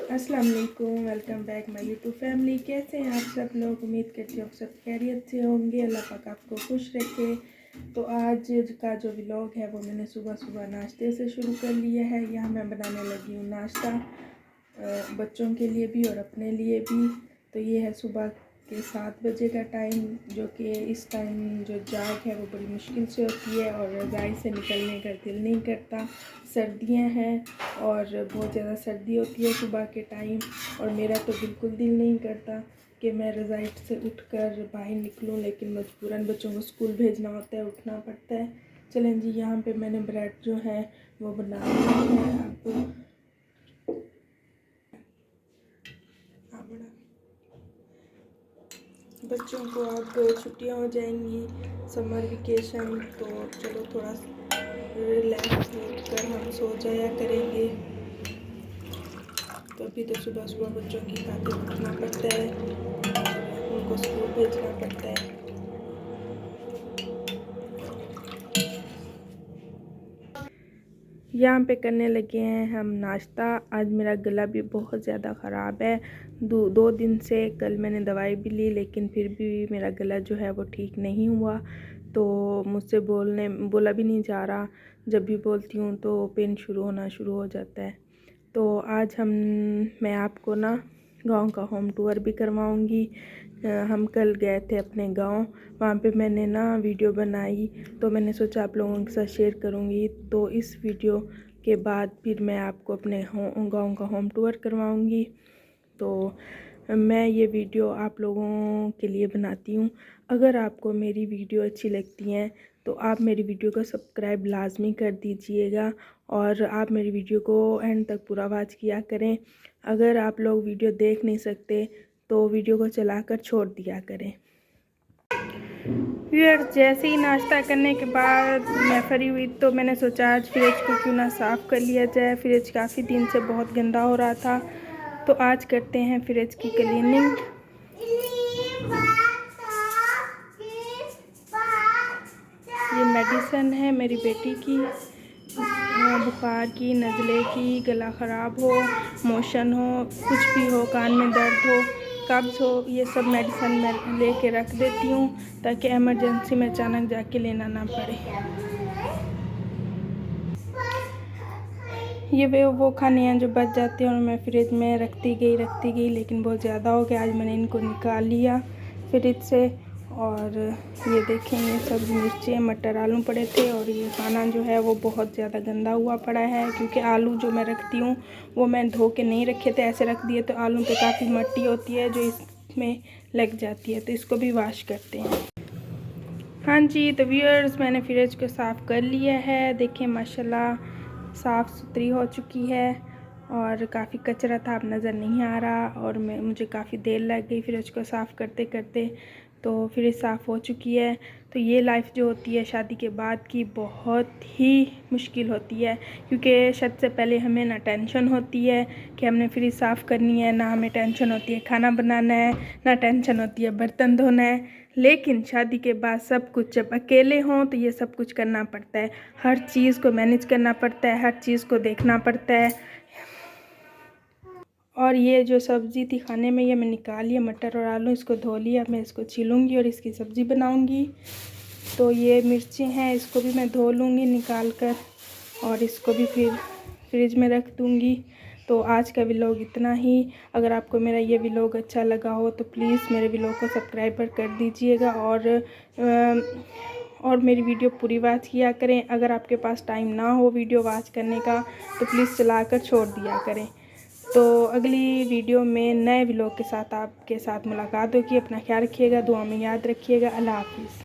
अस्सलाम वालेकुम, welcome back my YouTube family. कैसे हैं आप सब लोग? उम्मीद करती हूँ आप सब खैरियत से होंगे। अल्लाह पाक आपको खुश रखे। तो आज का जो व्लॉग है वो मैंने सुबह सुबह नाश्ते से शुरू कर लिया है। यहाँ मैं बनाने लगी हूँ नाश्ता बच्चों के लिए भी और अपने लिए भी। तो ये है सुबह के 7 बजे का टाइम, जो कि इस टाइम जो जाग है वो बड़ी मुश्किल से होती है और रज़ाई से निकलने का दिल नहीं करता। सर्दियां हैं और बहुत ज़्यादा सर्दी होती है सुबह के टाइम, और मेरा तो बिल्कुल दिल नहीं करता कि मैं रज़ाई से उठकर बाहर निकलूं, लेकिन मजबूरन बच्चों को स्कूल भेजना होता है, उठना पड़ता है। चलें जी, यहाँ पे मैंने ब्रेड जो है वो बना लिया है। अब बच्चों को अब छुट्टियां हो जाएंगी, समर वेकेशन, तो चलो थोड़ा रिलैक्स कर हम सो जाया करेंगे। तो अभी तो सुबह सुबह बच्चों की खातिर उठना पड़ता है, उनको स्कूल भेजना पड़ता है। यहाँ पे करने लगे हैं हम नाश्ता। आज मेरा गला भी बहुत ज़्यादा ख़राब है। दो दिन से, कल मैंने दवाई भी ली लेकिन फिर भी मेरा गला जो है वो ठीक नहीं हुआ। तो मुझसे बोला भी नहीं जा रहा। जब भी बोलती हूँ तो पेन शुरू हो जाता है। तो आज मैं आपको ना गांव का होम टूर भी करवाऊंगी। हम कल गए थे अपने गांव, वहाँ पे मैंने ना वीडियो बनाई, तो मैंने सोचा आप लोगों के साथ शेयर करूंगी। तो इस वीडियो के बाद फिर मैं आपको अपने गांव का होम टूर करवाऊंगी। तो मैं ये वीडियो आप लोगों के लिए बनाती हूँ। अगर आपको मेरी वीडियो अच्छी लगती हैं तो आप मेरी वीडियो को सब्सक्राइब लाजमी कर दीजिएगा, और आप मेरी वीडियो को एंड तक पूरा वॉच किया करें। अगर आप लोग वीडियो देख नहीं सकते तो वीडियो को चलाकर छोड़ दिया करें। फिर जैसे ही नाश्ता करने के बाद मैं फ्री हुई तो मैंने सोचा आज फ्रिज को क्यों ना साफ़ कर लिया जाए। फ्रिज काफ़ी दिन से बहुत गंदा हो रहा था, तो आज करते हैं फ्रिज की क्लीनिंग। ये मेडिसिन है मेरी बेटी की, बुखार की, नज़ले की, गला ख़राब हो, मोशन हो, कुछ भी हो, कान में दर्द हो, कब्ज़ हो, ये सब मेडिसिन मैं लेके रख देती हूँ ताकि इमरजेंसी में अचानक जाके लेना ना पड़े। ये वो खाने हैं जो बच जाते हैं और मैं फ्रिज में रखती गई, लेकिन बहुत ज़्यादा हो गया। आज मैंने इनको निकाल लिया फ्रिज से। और ये देखें, ये सब मिर्चें, मटर, आलू पड़े थे, और ये खाना जो है वो बहुत ज़्यादा गंदा हुआ पड़ा है, क्योंकि आलू जो मैं रखती हूँ वो मैं धो के नहीं रखे थे, ऐसे रख दिए। तो आलू पे काफ़ी मिट्टी होती है जो इसमें लग जाती है, तो इसको भी वॉश करते हैं। हाँ जी, तो व्यूअर्स, मैंने फ्रिज को साफ़ कर लिया है। देखें माशाल्लाह साफ़ सुथरी हो चुकी है, और काफ़ी कचरा था, अब नज़र नहीं आ रहा, और मुझे काफ़ी देर लग गई फ्रिज को साफ़ करते करते। तो फ्रिज साफ़ हो चुकी है। तो ये लाइफ जो होती है शादी के बाद की, बहुत ही मुश्किल होती है, क्योंकि शादी से पहले हमें ना टेंशन होती है कि हमने फ्रिज साफ़ करनी है, ना हमें टेंशन होती है खाना बनाना है, ना टेंशन होती है बर्तन धोना है। लेकिन शादी के बाद सब कुछ, जब अकेले हों तो ये सब कुछ करना पड़ता है, हर चीज़ को मैनेज करना पड़ता है, हर चीज़ को देखना पड़ता है। और ये जो सब्ज़ी थी खाने में, ये मैं निकाल लिया, मटर और आलू, इसको धो लिया। मैं इसको छीलूँगी और इसकी सब्ज़ी बनाऊँगी। तो ये मिर्ची हैं, इसको भी मैं धो लूँगी निकाल कर, और इसको भी फिर फ्रिज में रख दूँगी। तो आज का व्लॉग इतना ही। अगर आपको मेरा ये व्लॉग अच्छा लगा हो तो प्लीज़ मेरे व्लॉग को सब्सक्राइब कर दीजिएगा, और मेरी वीडियो पूरी वॉच किया करें। अगर आपके पास टाइम ना हो वीडियो वॉच करने का तो प्लीज़ चलाकर छोड़ दिया करें। तो अगली वीडियो में नए व्लॉग के साथ आपके साथ मुलाकात होगी। अपना ख्याल रखिएगा, दुआ में याद रखिएगा। अल्लाह हाफिज़।